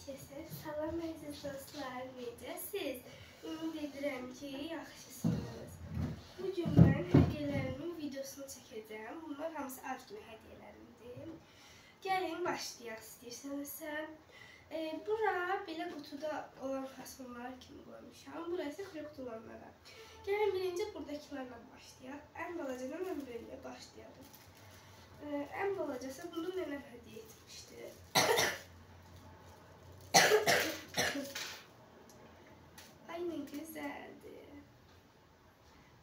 Keçəsiz, salam əziz dostlar, necəsiz? Ümid edirəm ki, yaxşısınız. Bugün mən hədiyyələrimin videosunu çəkəcəm. Bunlar hamısı ad günü hədiyyələrimdir. Gəlin başlayaq istəyirsənizsə. Bura belə qutuda olan fasonlar kimi qoymuşam. Bura isə kuru qutulanlara. Gəlin birinci buradakilərlə başlayaq. Ən balacadan ən böyüyə başlayalım. Ən balacası bunu nənəm hədiyyə etmişdi. Ay ne güzeldi.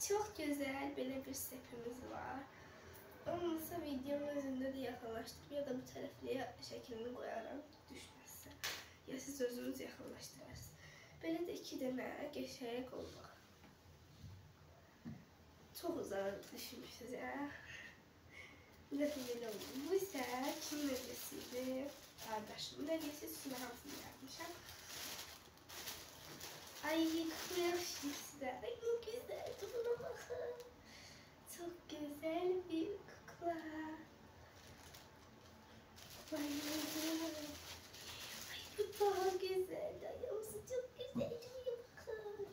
Çok güzel böyle bir sepimiz var. Olmasa videonun özünde de yakınlaştırıp ya da bu taraflıya şeklini koyarım düşmezse. Ya siz özünüz yakınlaştırarsınız. Böyle de 2 tane geçerek olmak. Çok uzağa düşmüşsünüz ya. Bu da böyle oldu. Bu ise kimin hediyesiydi? Kardeşimin hediyesi. Üstüne hamsını yapmışım. Ay kutluyor size. Ay ne güzel. Buna bakın. Çok güzel bir kukla. Bayıldım. Ay bu daha güzel. Ayağımsı çok güzel. Şuraya bakın.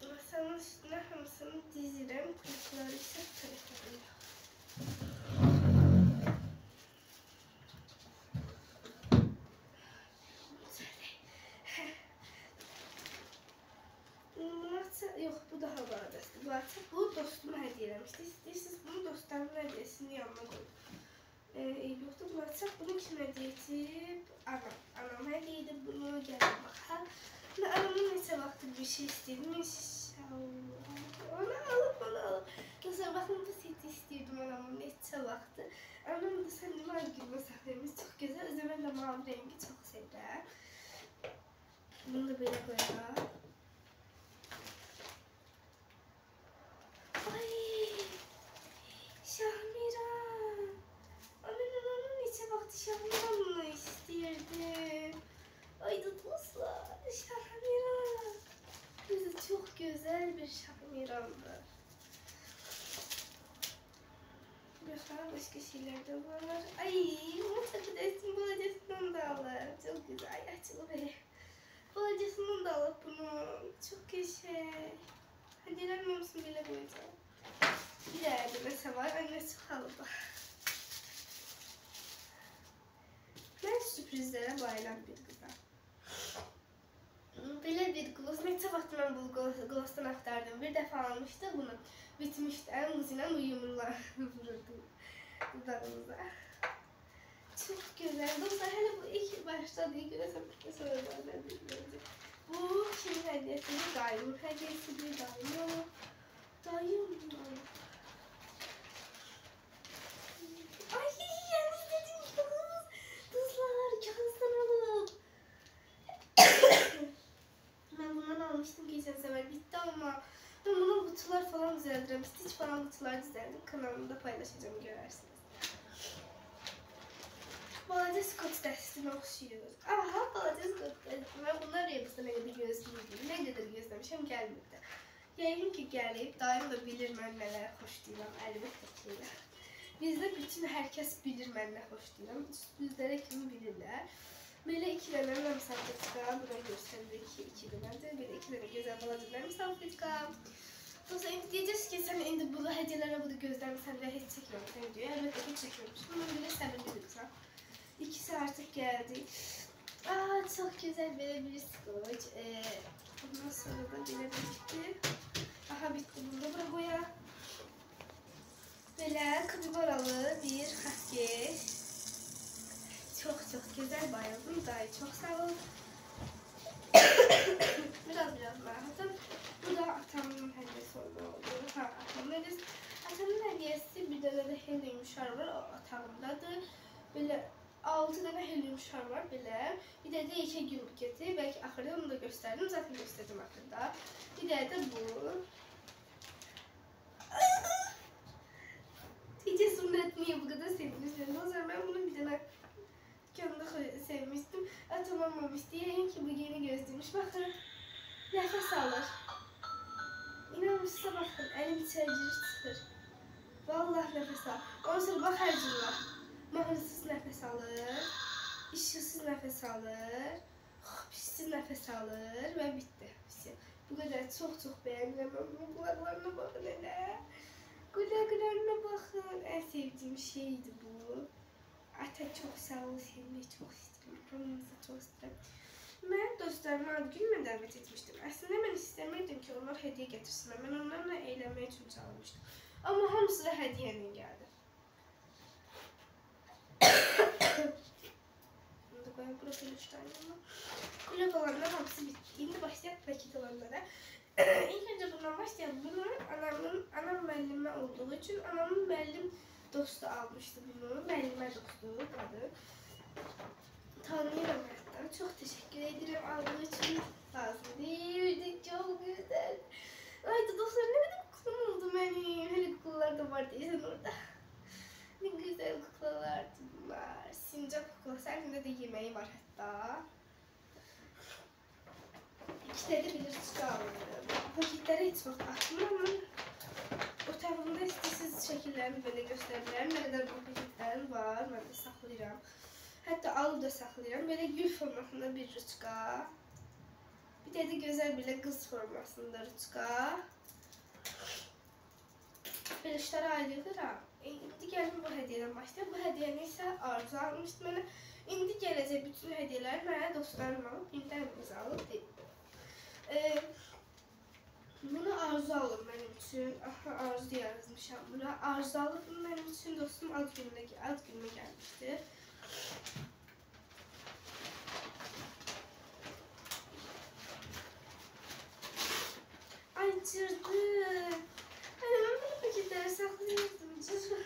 Masanın üstüne hamsını dizerim. Kukları ise telefonuyla. Yox, bu daha badəsdir. Bu dostuma hədiyyə eləmişdi. İstəyirsiniz bunu dostlarımın hədiyyəsinin yanına qoyun. Yoxdur, bu açaq bunu kim hədiyyə edib? Anam. Anam hədiyyə edib bunu gəlin baxaq. Anamın neçə vaxtdır bir şey istəyirdim. İnşallah. Onu alıb. Dostlar, baxın bu seti istəyirdim anamın neçə vaxtdır. Anam da sən demə gülmə saxlayımız çox gözəl. Özü mən də mavi rəngi çox sevirəm. Bunu da belə qoyaq. Şahmiran. Onun neçə vaxtı Şahmiran'la istəyirdim. Ay dostlar, Şahmiran. Özü çox gözəl bir Şahmiran'dır. Baxar, başqa şeylər də var. Ay, bunu çəkidəsin, balacasından da alır. Çox güzel, ay açılır belə. Balacasından da alır bunu. Çox qəşəng. Hədiyyələrin hamısını belə qoyacağım. Bir yerde mesela var, annesi kaldı. Ben sürprizlere bayılan bir kızım. Böyle bir gloss, neçə vaxt mən bu glossdan axtardım. Bir dəfə almışdı bunu. Bitmişdi, en uzunla uyumurlar vururdu dudağımıza. Çok güzel. Dostlar, hele bu ilk başladığı görəsən sonra ben bilmiyorum. Bu kimin hediyesi? Dayımın hediyesi bir dayım. Dayım. Ay yani istediğim kağıt. Kızlar kağıttan alıp. Ben bundan almıştım geçen sefer. Bitti ama ben bunun kutular falan düzeltirim. Stitch falan kutular düzeldim. Kanalımda paylaşacağım, görürsünüz. Balaca Scott dəstini oxşuyur. Aha, balaca Scott dəstini. Ben bunlar Rebus'da ne kadar gözlüydüm. Ne kadar gözlemişim gelmedi. Yəqin ki gəlib, dayım da bilir mən nələr xoşlayıram, əlbəttə ki. Bizdə bütün hər kəs bilir mən nə xoşlayıram. Bizlərə kimi bilirlər. Belə 2 dənə salfetka, buna göstərilir ki 2 dənədir. Belə 2 dənə gözəl balacalarım salfetka. Dostlar, indi deyəcəksiniz ki, sən indi bu hədiyyələrə bunu gözləmirsən və heç çəkməmişsən diyor. Əlbəttə ki, çəkməmişəm. Bunun belə səbirli bilirsən. İkisi artıq gəldi. Aa, çox gözəl belə bir skoç. Ondan sonra da belə bitti. Aha bitti, bunu da bura qoyaq. Belə kıvıralı bir xakeş. Çox gözəl, bayıldım. Dayı çox sağ ol. Biraz rahatım. Bu da atamın hədiyyəsi oldu. Ha, atamın hədiyyəsi. Atamın hədiyyəsi bir dənə də helyum şar var, o atağımdadır. Belə 6 dənə helyum şar var belə. Bir də 2 gül buketi. Belki axırda onu da gösterdim. Zaten gösterdim axırda. Bir də bu. Hiç sünnet niye bu kadar sevmişsin? O zaman ben bunu bir tane dükkanda sevmiştim. Atam almamıştı. Yani ki bu yeni gözlüymüş. Bakın. Nefes alır. İnanmışsa bakın. Elim içeri çıkır. Vallahi nefes al. Ondan sonra bak harcım var. Mahnısız nəfəs alır, işıqsız nəfəs alır, pişsiz nəfəs alır və bitdi. Bu qədər çox bəyənirəm. Amma qulaqlarına baxın elə. Qulaqlarına baxın. Ən sevdiyim şeydi bu. Ata çox sağ ol, seni çox istəyirəm. Hamınızı çox istəyirəm. Mən dostlarıma ad günümə dəvət etmişdim. Əslində mən istəmirdim ki, onlar hədiyyə gətirsinlər. Mən onlarla eğlənmək üçün çağırmışdım. Amma hamısı da hədiyyə ilə gəldi. Şimdi ben burada 3 tane ama. Kulak olanlar hamısı bitti. Şimdi başlayalım paket olanlara. İlk önce bundan başlayalım. Bunu anam müellime olduğu için anamın müellim dostu almıştı bunu. Müellime dostu kadın. Tanıyorum hatta. Çok teşekkür ederim aldığı için. Lazım değildi. Çok güzel. Ay dostlar ne kadar kuklum oldu benim. Hele kuklalar da var diyesen orada. Ne güzel kuklalardı bunlar. Sincap kuklası. Elinde de yemeği var hatta. İkide de bir çıkı aldım. Paketleri hiç vaxt atmam ama otağımda istəsiz şəkillərini belə göstərmirəm. Nə qədər bu paketlərim var, mən də saxlayıram. Hətta alıb da saxlayıram. Belə gül formasında bir ruçka. Bir də gözəl belə qız formasında ruçka. Belə işlərə ayrılıram. İndi gəlin bu hədiyyədən başlayaq. Bu hədiyyəni isə Arzu almışdı mənə. İndi gələcək bütün hədiyyələri mənə dostlarım alıb, birdən imza alıb deyil. Bunu Arzu alıb mənim üçün. Aha, Arzu yazmışam buna. Arzu alıb mənim üçün dostum ad günümə gəlmişdi. Ay cırdı. Hani ben bunu paketleri saklayırdım. Cırdı.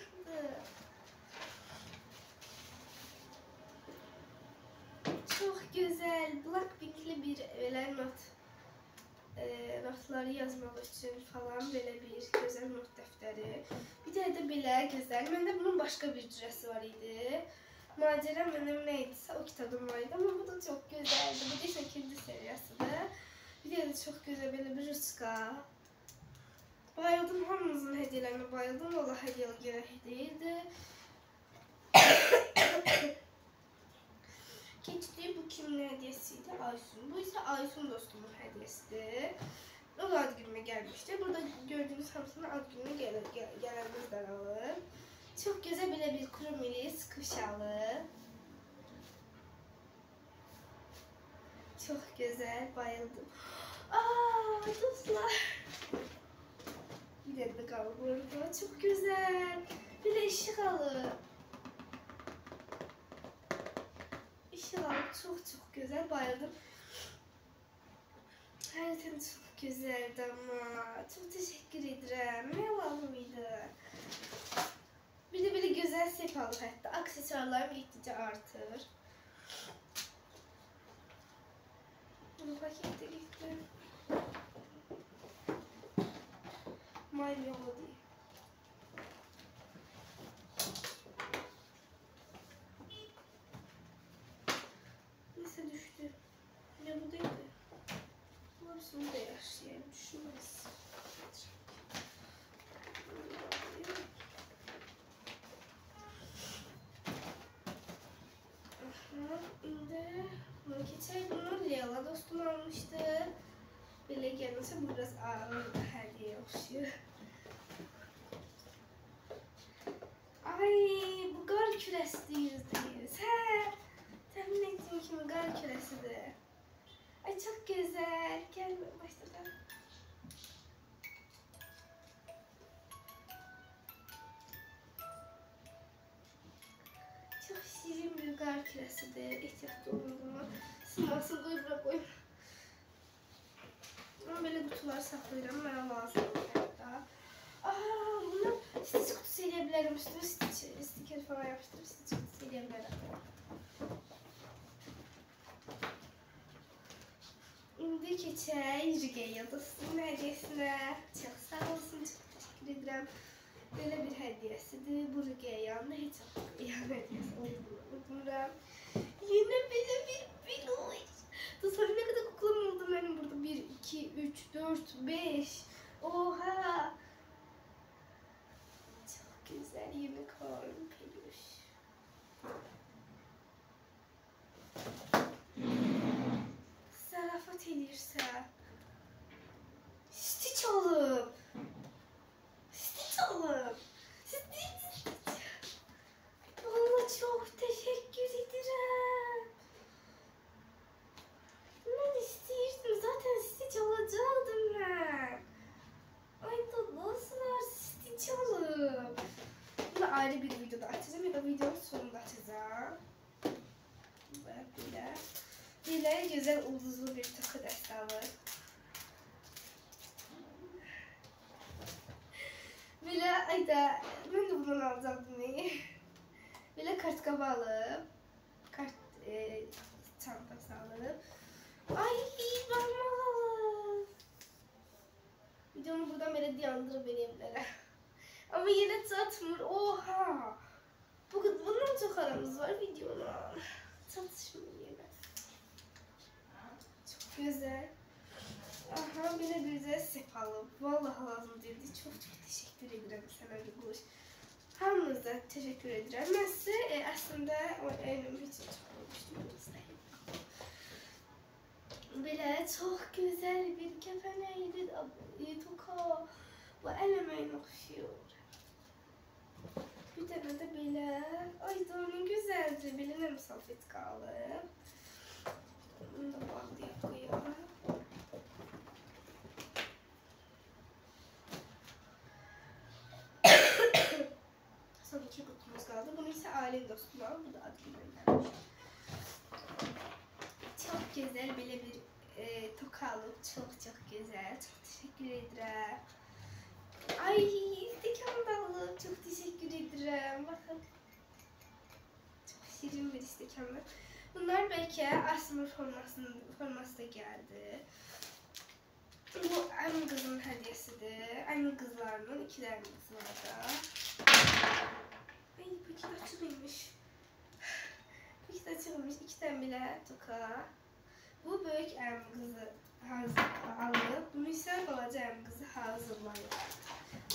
Çok güzel. Blackpink'li bir öyle notları yazmaq üçün falan belə bir gözəl not dəftəri. Bir də belə gözəl. Məndə bunun başqa bir cürəsi var idi. Macera mənim nə idisə o kitabım var idi. Amma bu da çox gözəldir. Bu da şəkilli seriyasıdır. Bir də çox gözəl belə bir ruçka. Bayıldım, hamımızın hədiyyələrinə bayıldım. Valla hədiyyəli gərək deyildi. Keçdi, bu kimin hədiyyəsiydi? Aysun. Bu isə Aysun dostumun hədiyyəsidir. O da ad günümə gəlmişdi. Burada gördüyünüz hamısını ad günümə gələnizdən alır. Çox gözəl belə bir kromili sıkı şalı. Çox gözəl, bayıldım. Aa, dostlar. Bir də qalıb burada. Çox gözəl. Bir də işıq alır. İşıq alır. Çox gözəl, bayıldım. Hərdən çox gözəldi amma. Çox təşəkkür edirəm. Nə lazımıydı? Bir də belə gözəl sep alır hətta. Aksesuarlarım getdikcə artır. Bu paketdə getdi. My Melody. Neyse düştü. Ya bu değildi. Bu hepsini de yaşayayım. Düşmez. İndi bunu keçək. Bunu Leyla dostum almışdı. Belə gəlməsə bu biraz ağırdı, hədiyyə oxşuyur. Ay, bu qar kürəsidir %100. Hə, təmin etdiyim kimi qar kürəsidir. Ay, çox gözəl. Gəl, başlayalım. Çox şirin bir qar kürəsidir. Ehtiyatlı olun buna. Sınmasın, qoy, bura qoy. Ama böyle kutular saklayacağım. Bana lazım hatta. Aa, bunu stitch kutusu eləyə üstüne sticker falan yapıştırıp stitch kutusu eləyə bilərəm. İndi keçək Rüqeyya dostumun hədiyyəsinə. Çox sağ olsun, çox təşəkkür edirəm. Belə bir hədiyyəsidir. Bu Rüqeyyanın heç Rüqeyyanın hədiyyəsi olduğunu unutmuram. Yine belə bir biloy. Dostlar ne kadar kuklam oldu benim burada. 1, 2, 3, 4, 5. Oha. Çok güzel unicorn peluş. gelirse. Stitch alıp. Stitch alıp. Stitch. Vallahi çok teşekkür ederim. Ben isteyirdim. Zaten Stitch alacaktım ben. Ay dostlar, Stitch alıp. Bunu ayrı bir videoda açacağım ya da videonun sonunda açacağım. Böyle güzel ulduzlu bir takı destağı. Böyle ayda ben de bundan alacaktım neyi. Böyle kart kabı alıp, kart çantası alıp. Ay ben alalım. Videomu buradan böyle diyandırıp vereyimlere. Ama yine çatmır. Oha. Bundan çok aramız var videona. Çatışmıyor yine. Çok güzel. Aha böyle güzel sepalı. Vallahi lazım dedi. Çok teşekkür ederim sana Rubuş. Hamınıza teşekkür ederim. Ben size aslında o elim hiç çıkmamıştım. Böyle çok güzel bir kefeneydi. Toka. Bu elemeğin okşuyor. Bir tane de böyle. Ay doğru güzelce. Bilirim salfetka alıp. Bunu da bağlayıp koyuyorum. Son 2 kutumuz kaldı. Bunu ise aile dostuma. Bu da adını göndermiş. Çok güzel böyle bir toka alıp. Çok güzel. Çok teşekkür ederim. Ay istikam da alıp. Çok teşekkür ederim. Bakın. Çok şirin bir istikamda. Bunlar belki Asmur forması da geldi. Bu anne kızının hediyesidir. Anne kızlarının 2 tane kızı var da. Ay bu 2 de açılıymış. Bu 2 de açılmış. 2 tane bile toka. Bu büyük anne kızı alıp. Bunu ise balaca anne kızı hazırlayıp.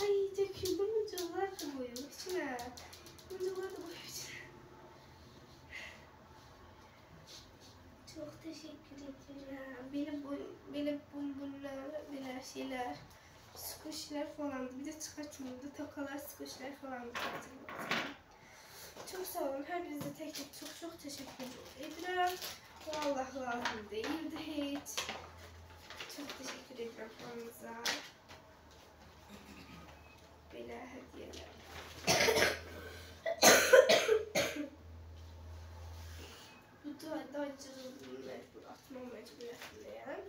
Ay döküyor. Bu mıcılar da koyuyor içine. Mıcılar da koyuyor içine. Çok teşekkür ederim. Böyle bunlar, böyle şeyler, squishler falan. Bir de çıkartmıyordu. Tokalar, squishler falan. Çok sağ olun. Her birinize tek çok teşekkür ederim. Vallahi lazım değildi hiç. Çok teşekkür ederim fanınıza. Böyle hediyeler. Bu da mecbur atmam mecburiyetindeyim.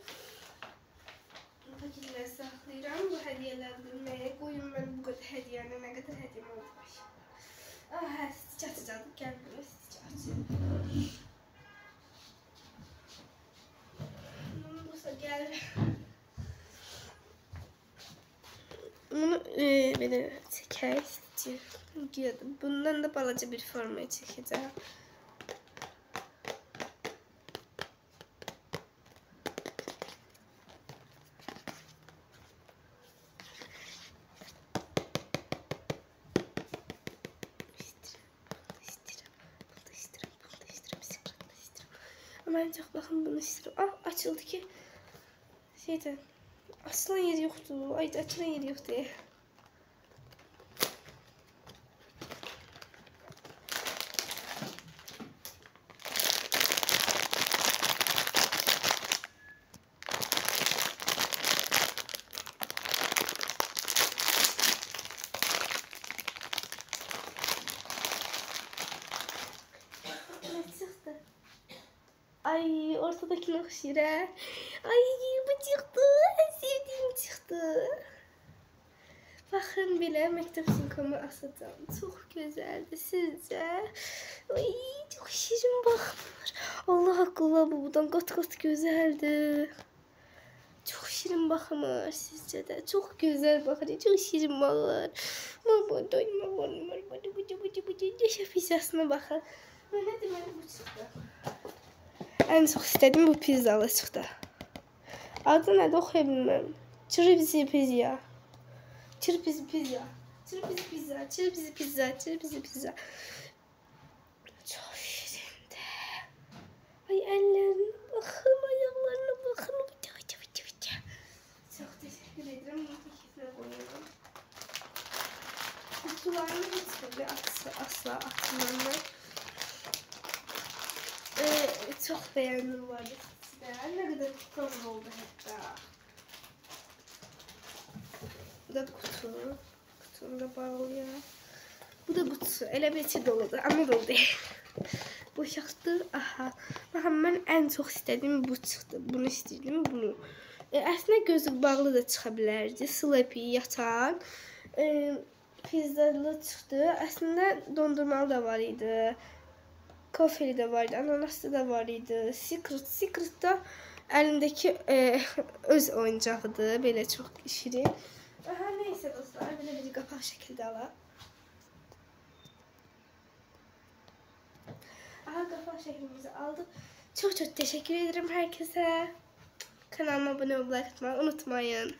Paketleri saklayıram. Bu hediyelerden neye koyun ben bu kadar hediyenin ne kadar hediyem olmuş. Ah, Stitch açacağım. Gel buraya Stitch açayım. Bursa gel. Bunu böyle çeker Stitch'i. Bundan da balaca bir formaya çekeceğim. Ben çok bakın bunu istiyorum. Ah açıldı ki şeyden açılan yeri yoktu. Ay açılan yeri yoktu. Ay ortadaki nakşire. Ay bu çıktı. En sevdiğim çıktı. Bakın bile mektep sinkomu asacağım. Çok güzeldi sizce. Ay çok şirin bakmır. Allah akıllı budan kat güzeldi. Çok şirin bakmır sizce de. Çok güzel bakır. Çok şirin bakır. Mama doyma var. Bu pizzasına bakın. Ne demek bu çıktı. En çok istediğim bu pizzalı çıktı. Adı ne de okuyabilirim. Çırpısı pizza. Çırpısı pizza. Çırpısı pizza. Çırpısı pizza. Çırpısı pizza. Çok şirindi. Ay ellerine bakın, ayaklarına bakın. edirəm. Bunu təkisine koyuyorum. Kutularını hiç böyle asla atmam. Çok beğendim bu arada. Ne kadar kutum oldu hatta. Bu da kutu. Kutum da bağlıyor. Bu da kutusu. Elə bir içi doludur. Ama dolu değil. Bu şaxtır. Aha. Baxın, mən ən çox istədiyim bu çıxdı. Bunu istəyirdim, bunu. Əslində gözü bağlı da çıxa bilərdi. Sleepy, yatan. Pizzalı çıxdı. Əslində dondurmalı da var idi. Kofeli de vardı. Ananaslı da var idi. Secret da əlimdəki öz oyuncağıdır. Belə çox şirin. Aha, neyse dostlar. Belə bir qapalı şəkildə alaq. Aha, kapalı şeklimizi aldık. Çok teşekkür ederim herkese. Kanalıma abone olmayı, like atmayı unutmayın.